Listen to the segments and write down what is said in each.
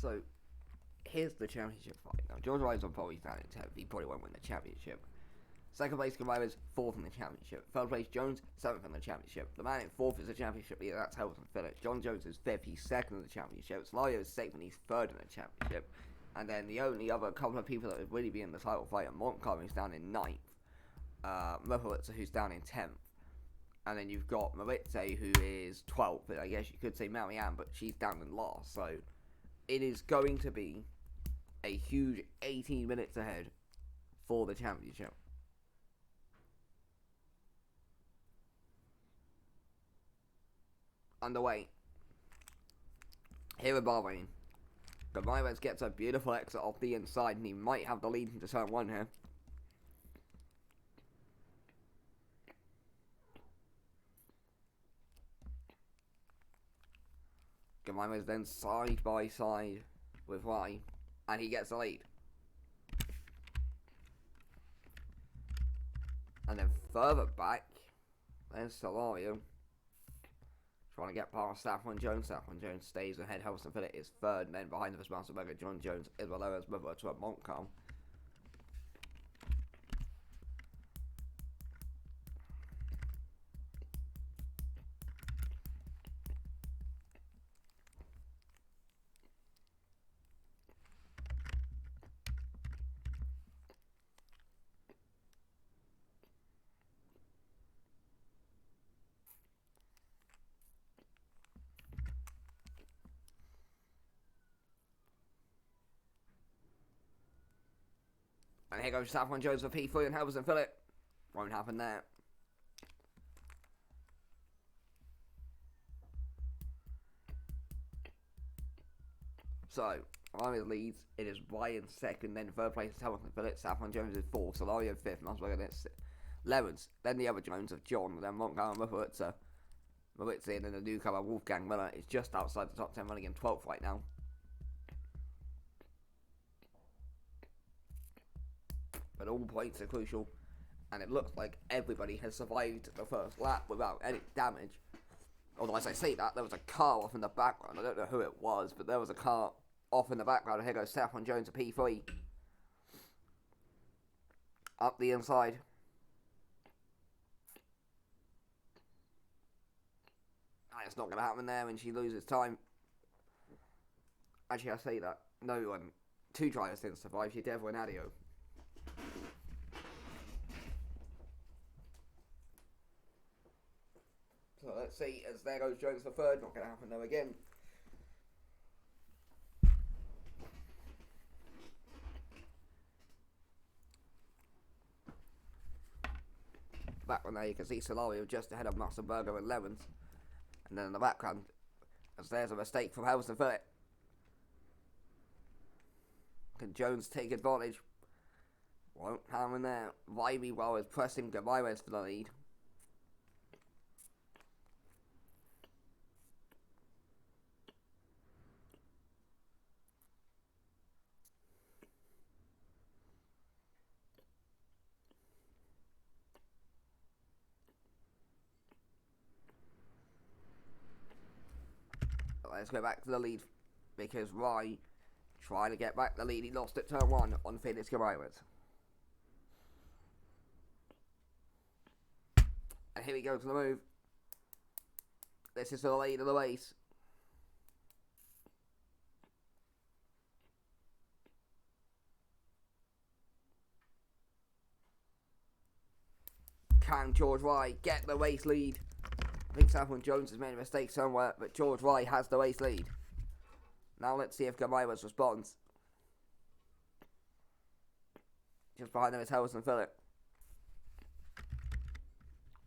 So here's the championship fight. Now George Ryder's on pole, he's down in 10th. He probably won't win the championship. Second place, Gavaris, 4th in the championship. Third place, Jones, 7th in the championship. The man in 4th is the championship leader, that's Hamilton Phillips. John Jones is 5th, he's 2nd in the championship. Slario is 6th, and he's 3rd in the championship. And then the only other couple of people that would really be in the title fight are Montgomery's down in 9th. Mufowitz, who's down in 10th. And then you've got Maritze, who is 12th. But I guess you could say Marianne, but she's down in last. So it is going to be a huge 18 minutes ahead for the championship. Underway. Here at Bahrain. Gavaris gets a beautiful exit off the inside, and he might have the lead into turn 1 here. Gavaris then side by side with Rai, and he gets the lead. And then further back, there's Solario trying to get past Saffron Jones. Saffron Jones stays ahead. Helson Phillip is 3rd, and then behind the Spanselberger, John Jones is below as mother to a Montcalm. And here goes Saffron Jones for P3 and Helson Phillip. Won't happen there. So, Ryan leads. It is Ryan 2nd, then 3rd place is Helson Phillip. Saffron Jones is 4th. Solario 5th. Masberger is 11th. Then the other Jones of John. Then Montgomery Maritza. Maritza, and then the newcomer Wolfgang Miller is just outside the top 10, running in 12th right now. But all points are crucial, and it looks like everybody has survived the first lap without any damage. Although as I say that, there was a car off in the background. I don't know who it was, but there was a car off in the background. And here goes Saffron Jones at P3. Up the inside. And it's not going to happen there when she loses time. Actually, I say that. No, 2 drivers didn't survive. She did and Adio. So let's see, as there goes Jones for 3rd, not going to happen though again. Back one there you can see Solario just ahead of Massenberger 11th. And then in the background, as there's a mistake from Helson Phillip. Can Jones take advantage? Won't happen there. Vibey while is pressing Gavaris for the lead. Let's go back to the lead because Rai trying to get back the lead. He lost at turn 1 on Felix Gavaris. And here we go to the move. This is the lead of the race. Can George Rai get the race lead? I think Saffron Jones has made a mistake somewhere, but George Rai has the race lead. Now let's see if Gavaris responds. Just behind them is Helson Phillip.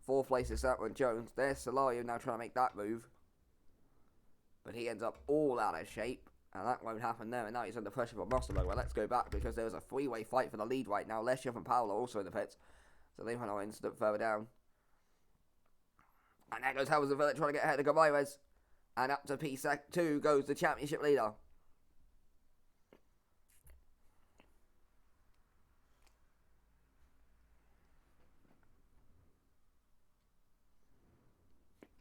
4th place is Saffron Jones. There's Solario now trying to make that move. But he ends up all out of shape. And that won't happen there. And now he's under pressure from Mosterberg. Well, let's go back because there was a 3-way fight for the lead right now. Lesher and Paolo also in the pits. So they've had an incident further down. And there goes Helson Phillip trying to get ahead of Gavaris. And up to P2 goes the championship leader.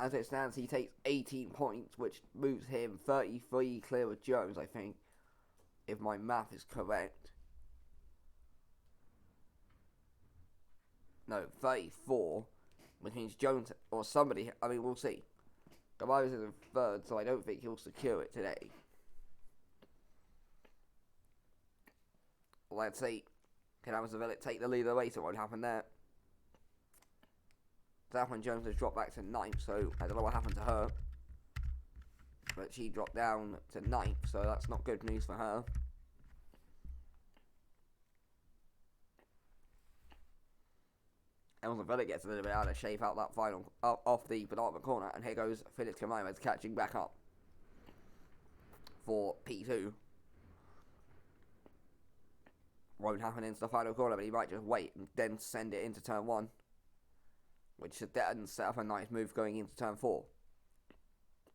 As it stands, he takes 18 points, which moves him 33 clear of Jones, I think. if my math is correct. No, 34, which means Jones or somebody. I mean, we'll see. Gamares is in third, so I don't think he'll secure it today. Let's see. Can Amazon take the lead of the race? What would happen there? Zafran Jones has dropped back to 9th, so I don't know what happened to her. But she dropped down to 9th, so that's not good news for her. Amazon Villa gets a little bit out of shape out that final, off the penultimate corner, and here goes Felix Gamares catching back up for P2. Won't happen into the final corner, but he might just wait and then send it into turn 1, which should then set up a nice move going into turn 4.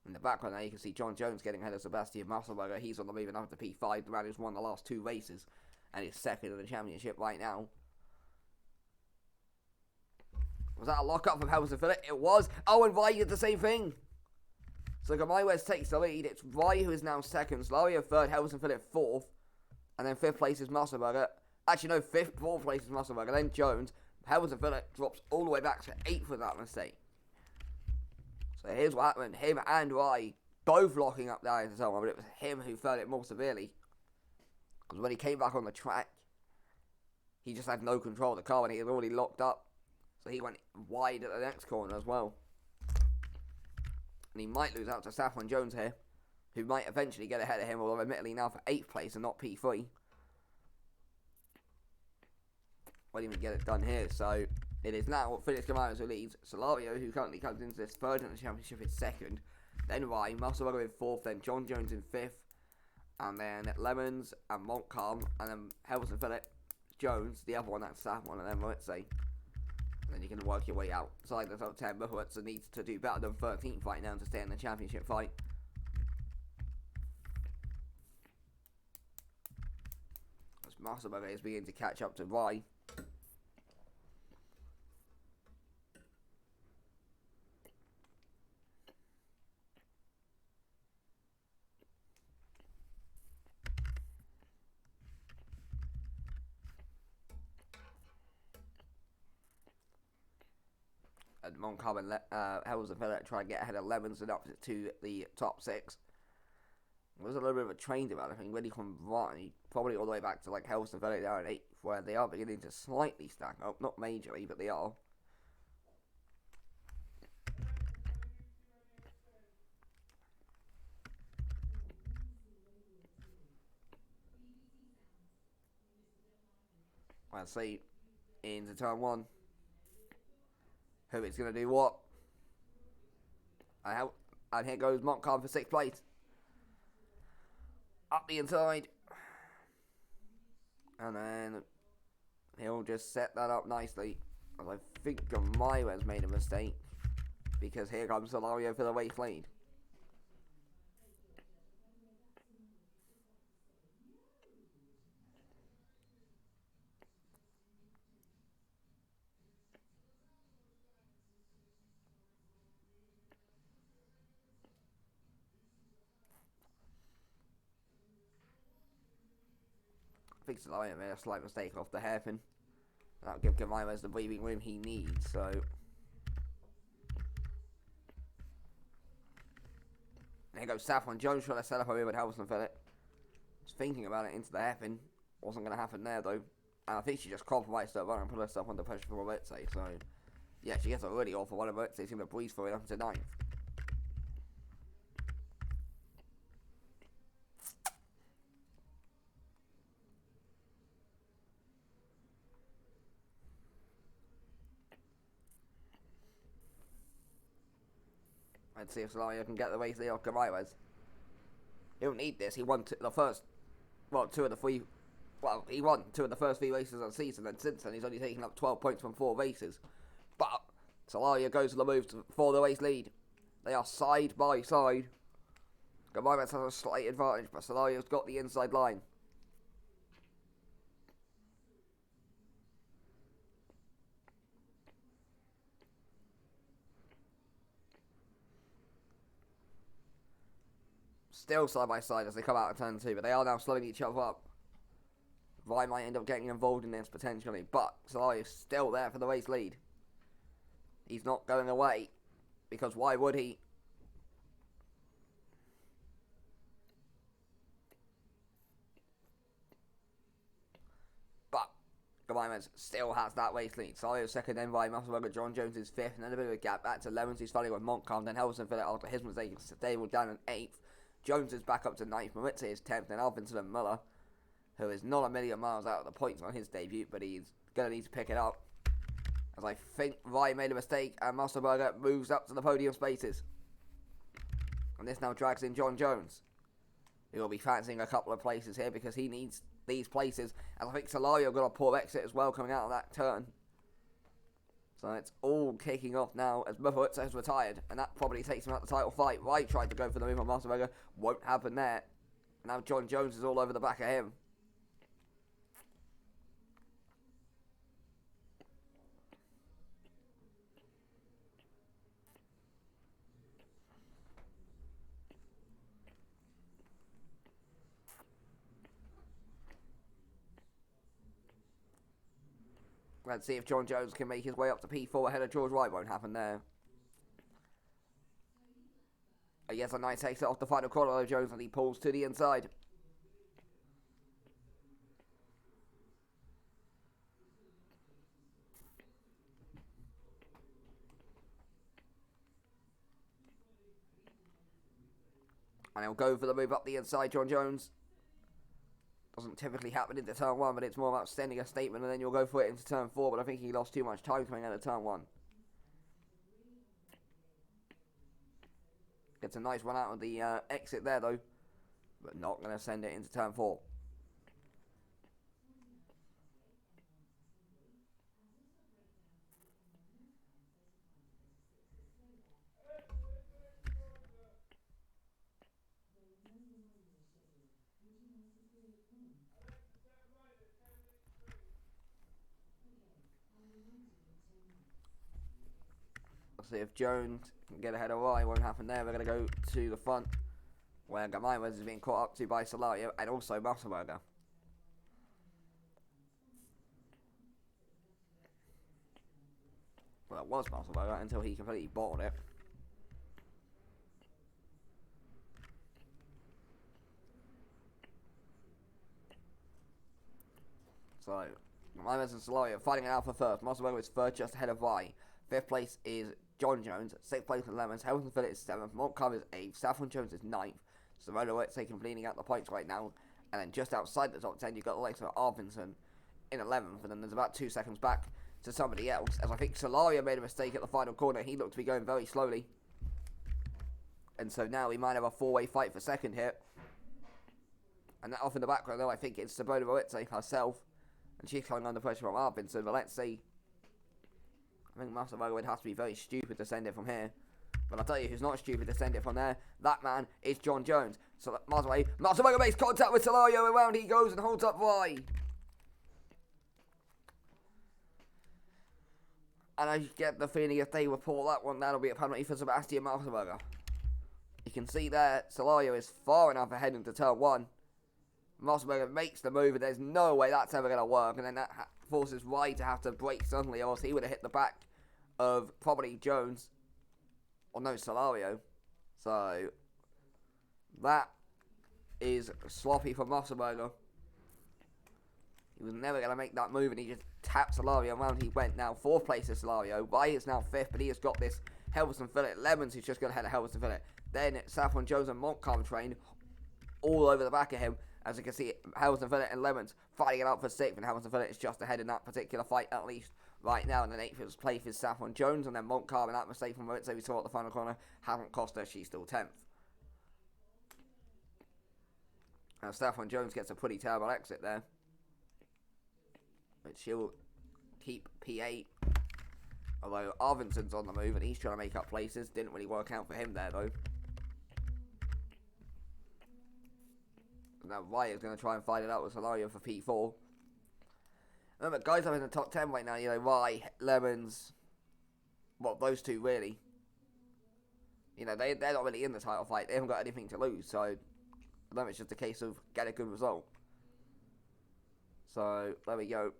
In the background there, you can see John Jones getting ahead of Sebastian Musselberger. He's on the move enough to P5, the man who's won the last 2 races, and is second in the championship right now. Was that a lock-up from Helmsley Phillip? It was. Oh, and Vai did the same thing. So Gamares takes the lead. It's Vai who is now second. Solario third, Helmsley Phillip fourth. And then 5th place is Musselberger. Actually, no, 4th place is Musselberger. Then Jones. Helmsley Phillip drops all the way back to 8th with that mistake. So here's what happened. Him and Vai both locking up there into someone, but it was him who felt it more severely. Because when he came back on the track, he just had no control of the car when he had already locked up. So he went wide at the next corner as well. And he might lose out to Zafran Jones here, who might eventually get ahead of him, although admittedly now for 8th place and not P3. Won't even get it done here, so it is now Felix Gamares who leads. Solario, who currently comes into this third in the championship, is second. Then Vai, Musselberger in 4th, then John Jones in 5th, and then Lemons and Montcalm, and then Helmsley Phillip, Jones, the other one, that's Zafran, and then Moritz. Then you can work your way outside the top 10. Moritz needs to do better than 13th right now to stay in the championship fight. As Musselberger is beginning to catch up to Vai. And Montcalm and Helmsley Phillip try and get ahead of Lemons and up to the top 6. There's a little bit of a train developing ready from Vai, probably all the way back to like Helmsley Phillip down at 8th, where they are beginning to slightly stack up, not majorly, but they are. Let's see, into turn 1. Who is going to do what? And here goes Montcalm for 6th place. Up the inside. And then he'll just set that up nicely. And I think Gamares made a mistake, because here comes Solario for the race lead. I think Solario made a slight mistake off the hairpin. That'll give Gamares the breathing room he needs, so. And here goes Zafran Jones trying to set up a move with Helmsley Phillip. Was thinking about it into the hairpin. Wasn't going to happen there though. And I think she just compromised her run and put herself under pressure for Moritz. So, yeah, she gets a really awful one of Moritz. He's going to breeze for it up to 9th. Let's see if Solario can get the race lead off Gamares. He'll need this. He won the first, well, 2 of the 3. Well, he won 2 of the first 3 races of the season, and since then he's only taken up 12 points from 4 races. But Solario goes to the move for the race lead. They are side by side. Gamares has a slight advantage, but Solario's got the inside line. still side by side as they come out of turn 2, but they are now slowing each other up. Vai might end up getting involved in this potentially, but Solario's still there for the race lead. He's not going away, because why would he? But Gavaimas still has that race lead. Solario's second, then Vai Musselberger, John Jones is 5th, and then a bit of a gap back to Lemons, who's following with Montcalm, then Helson Phillip after his mistake is stable down in 8th. Jones is back up to 9th, Moritz is 10th, then Alvinson and Muller, who is not a million miles out of the points on his debut, but he's going to need to pick it up. As I think Vai made a mistake, and Musselberger moves up to the podium spaces. And this now drags in John Jones. He'll be fancying a couple of places here because he needs these places. And I think Solario got a poor exit as well coming out of that turn. So it's all kicking off now as Moritz has retired. And that probably takes him out the title fight. Vai tried to go for the move on Musselberger. Won't happen there. Now John Jones is all over the back of him. Let's see if John Jones can make his way up to P4 ahead of George Wright. Won't happen there. Yes, a nice exit off the final corner of Jones, and he pulls to the inside. And he'll go for the move up the inside, John Jones. Doesn't typically happen into turn 1, but it's more about sending a statement and then you'll go for it into turn 4. But I think he lost too much time coming out of turn 1. Gets a nice run out of the exit there though, but not going to send it into turn 4. See if Jones can get ahead of Wright. Won't happen there. We're going to go to the front where Gavaimas is being caught up to by Solario and also Musselberger. Well, it was Musselberger until he completely bottled it. So, Gavaimas and Solario fighting it out for first. Musselberger is third, just ahead of Wright. 5th place is John Jones. 6th place is Lemons. Helson Phillip is 7th. Montcalm is 8th. Saffron Jones is 9th. Serrano is taking bleeding out the points right now. And then just outside the top 10, you've got the likes of Arvinson in 11th. And then there's about 2 seconds back to somebody else. As I think Solario made a mistake at the final corner. He looked to be going very slowly. And so now we might have a 4-way fight for second here. And that off in the background, though, I think it's Sabona Moritz herself. And she's coming under pressure from Arvinson. But let's see. I think Musselberger would have to be very stupid to send it from here. But I'll tell you who's not stupid to send it from there. That man is John Jones. So Musselberger makes contact with Solario. Around he goes and holds up Vai. And I get the feeling if they report that one, that'll be a penalty for Sebastian Musselberger. You can see there, Solario is far enough ahead into turn 1. Musselberger makes the move, and there's no way that's ever going to work. And then that forces Vai to have to brake suddenly, or else he would have hit the back of probably Jones. Or no, Solario. So, that is sloppy for Musselberger. He was never going to make that move, and he just tapped Solario around. He went now 4th place is Solario. Vai is now 5th, but he has got this Helson Phillip. Lemons, who's just going to head to Helson Phillip. Then Saffron Jones and Montcalm train all over the back of him. As you can see, Helson Phillip and Lemons fighting it out for 6th, and Helson Phillip is just ahead in that particular fight, at least right now. And then 8th place is Saffron Jones, and then Montcalm, and that mistake from Moritz we saw at the final corner hasn't cost her. She's still 10th. And Saffron Jones gets a pretty terrible exit there. But she'll keep P8. Although Arvinson's on the move, and he's trying to make up places. Didn't really work out for him there, though. Now Vai is going to try and fight it out with Solario for P4. Remember, guys up in the top 10 right now, you know, Vai, Lemons, well, those two really. You know, they're not really in the title fight. They haven't got anything to lose, so And then it's just a case of get a good result. So there we go.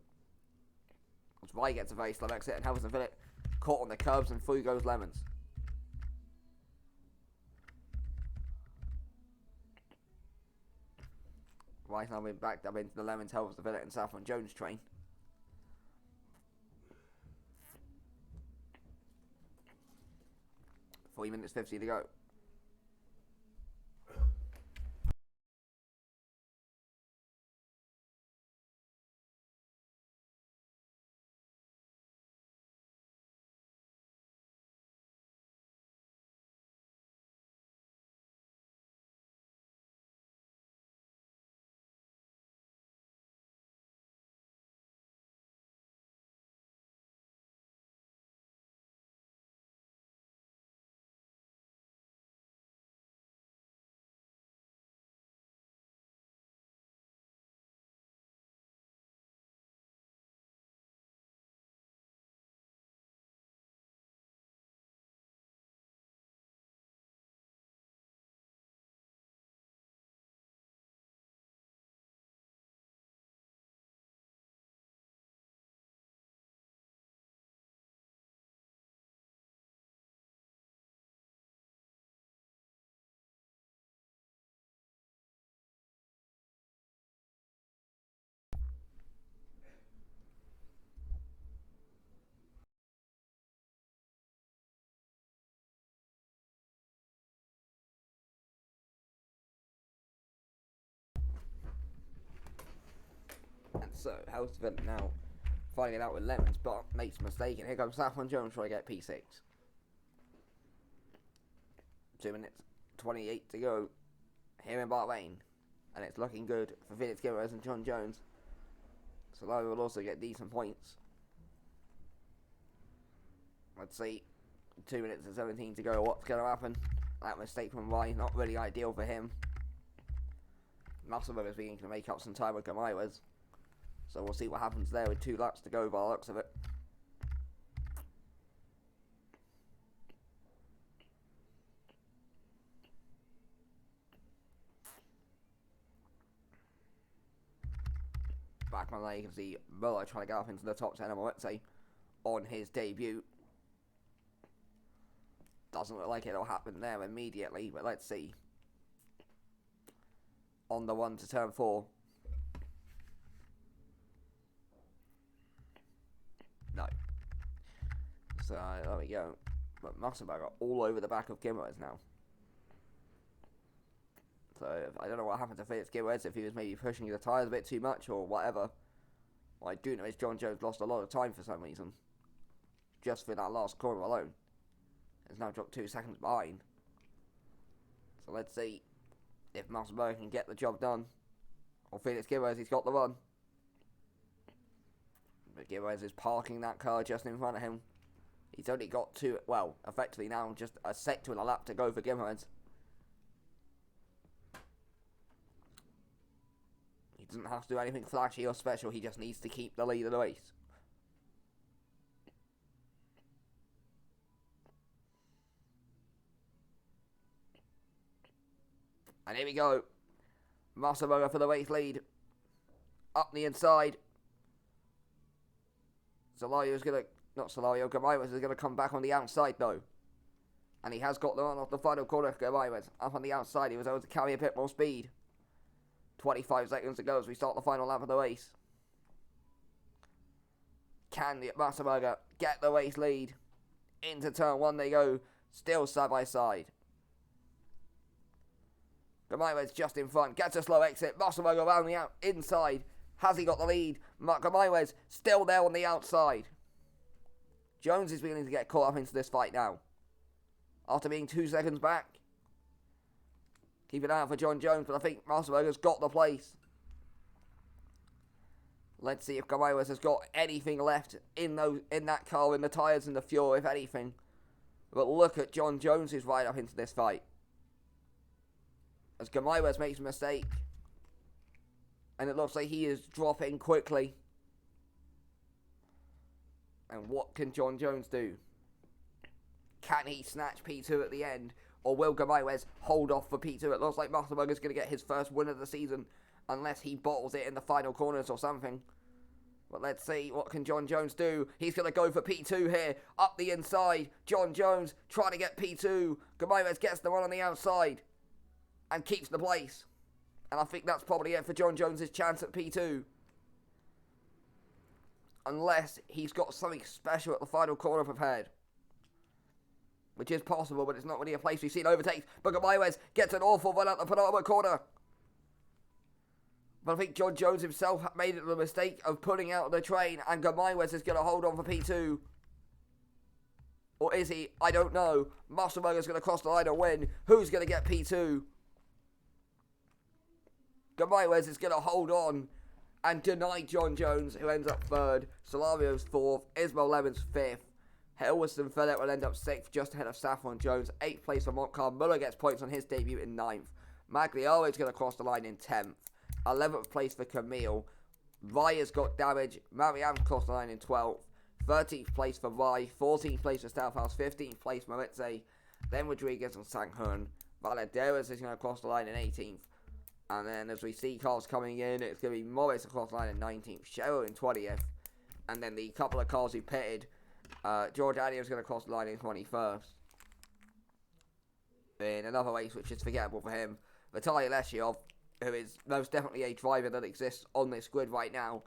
Rai gets a very slow exit and Hamilton Phillip caught on the curbs and through goes Lemons. Rai's now been backed up into the Lemons, Hamilton Phillip and Saffron Jones train. Three minutes 50 to go. And so, Hamilton now finding it out with Lemons, but makes a mistake, and here comes Saffron Jones trying to get P6. 2 minutes 28 to go here in Bahrain, and it's looking good for Felix Gilres and John Jones. Solari will also get decent points. Let's see, 2 minutes and 17 to go. What's going to happen? That mistake from Rai, not really ideal for him. Musselburg is beginning to make up some time with Gamaiwas. So we'll see what happens there with 2 laps to go by the looks of it. Back on there you can see Muller trying to get up into the top 10 of Moetze on his debut. Doesn't look like it'll happen there immediately, but let's see. On the 1 to turn 4. No. So there we go. But Musselburg are all over the back of Gilres now. So I don't know what happened to Felix Gilres, if he was maybe pushing the tyres a bit too much or whatever. What I do know is John Jones lost a lot of time for some reason. Just for that last corner alone. It's now dropped 2 seconds behind. So let's see if Musselburg can get the job done. Or Felix Gilres, he's got the run. But Gilres is parking that car just in front of him. He's only got effectively now just a sector and a lap to go for Gilres. He doesn't have to do anything flashy or special, he just needs to keep the lead of the race. And here we go. Musselburger for the race lead. Up the inside. Gamaiwas is going to come back on the outside though. And he has got the run off the final corner. Gamaiwas up on the outside. He was able to carry a bit more speed. 25 seconds to go as we start the final lap of the race. Can Musselburger get the race lead? Into turn 1 they go. Still side by side. Gamaiwas just in front. Gets a slow exit. Musselburger around the inside. Has he got the lead? Gamaiwas still there on the outside. Jones is beginning to get caught up into this fight now. After being 2 seconds back. Keep an eye out for John Jones, but I think Musselburger's got the place. Let's see if Gamaiwas has got anything left in that car, in the tyres and the fuel, if anything. But look at John Jones who's right up into this fight. As Gamaiwas makes a mistake. And it looks like he is dropping quickly. And what can John Jones do? Can he snatch P2 at the end? Or will Gamaywez hold off for P2? It looks like Masterberger's going to get his first win of the season, unless he bottles it in the final corners or something. But let's see, what can John Jones do? He's going to go for P2 here, up the inside. John Jones trying to get P2. Gamaywez gets the one on the outside and keeps the place. And I think that's probably it for John Jones' chance at P2. Unless he's got something special at the final corner prepared. Which is possible, but it's not really a place we've seen overtakes. But Gamaywez gets an awful run at the penultimate corner. But I think John Jones himself made the mistake of pulling out the train, and Gamaywez is going to hold on for P2. Or is he? I don't know. Masterberger's going to cross the line and win. Who's going to get P2? Gamaywez is going to hold on and deny John Jones, who ends up third. Solario's fourth. Ismail Lemon's fifth. Hilverston Phillip will end up sixth, just ahead of Saffron Jones. 8th place for Montcar. Muller gets points on his debut in 9th. Magliaro is going to cross the line in 10th. 11th place for Camille. Raya's got damage. Marianne's crossed the line in 12th. 13th place for Rai. 14th place for Stouthouse. 15th place Moritze. Then Rodriguez and Sankhun. Valaderas is going to cross the line in 18th. And then as we see cars coming in, it's going to be Morris across the line in 19th. Cheryl in 20th. And then the couple of cars who pitted. George Addy is going to cross the line in 21st. In another race which is forgettable for him. Vitaly Leshiov, who is most definitely a driver that exists on this grid right now,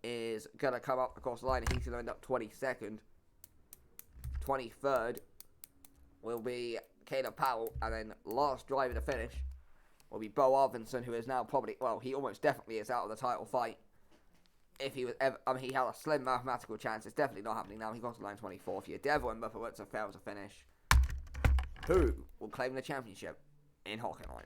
is going to come up across the line and he's going to end up 22nd. 23rd will be Caleb Powell, and then last driver to finish will be Bo Arvinson, who is now probably, well, he almost definitely is out of the title fight. If he was ever, I mean, he had a slim mathematical chance. It's definitely not happening now. He got to line 24th here. Devil and Muppawitz fails to finish. Who will claim the championship in Hockenheim?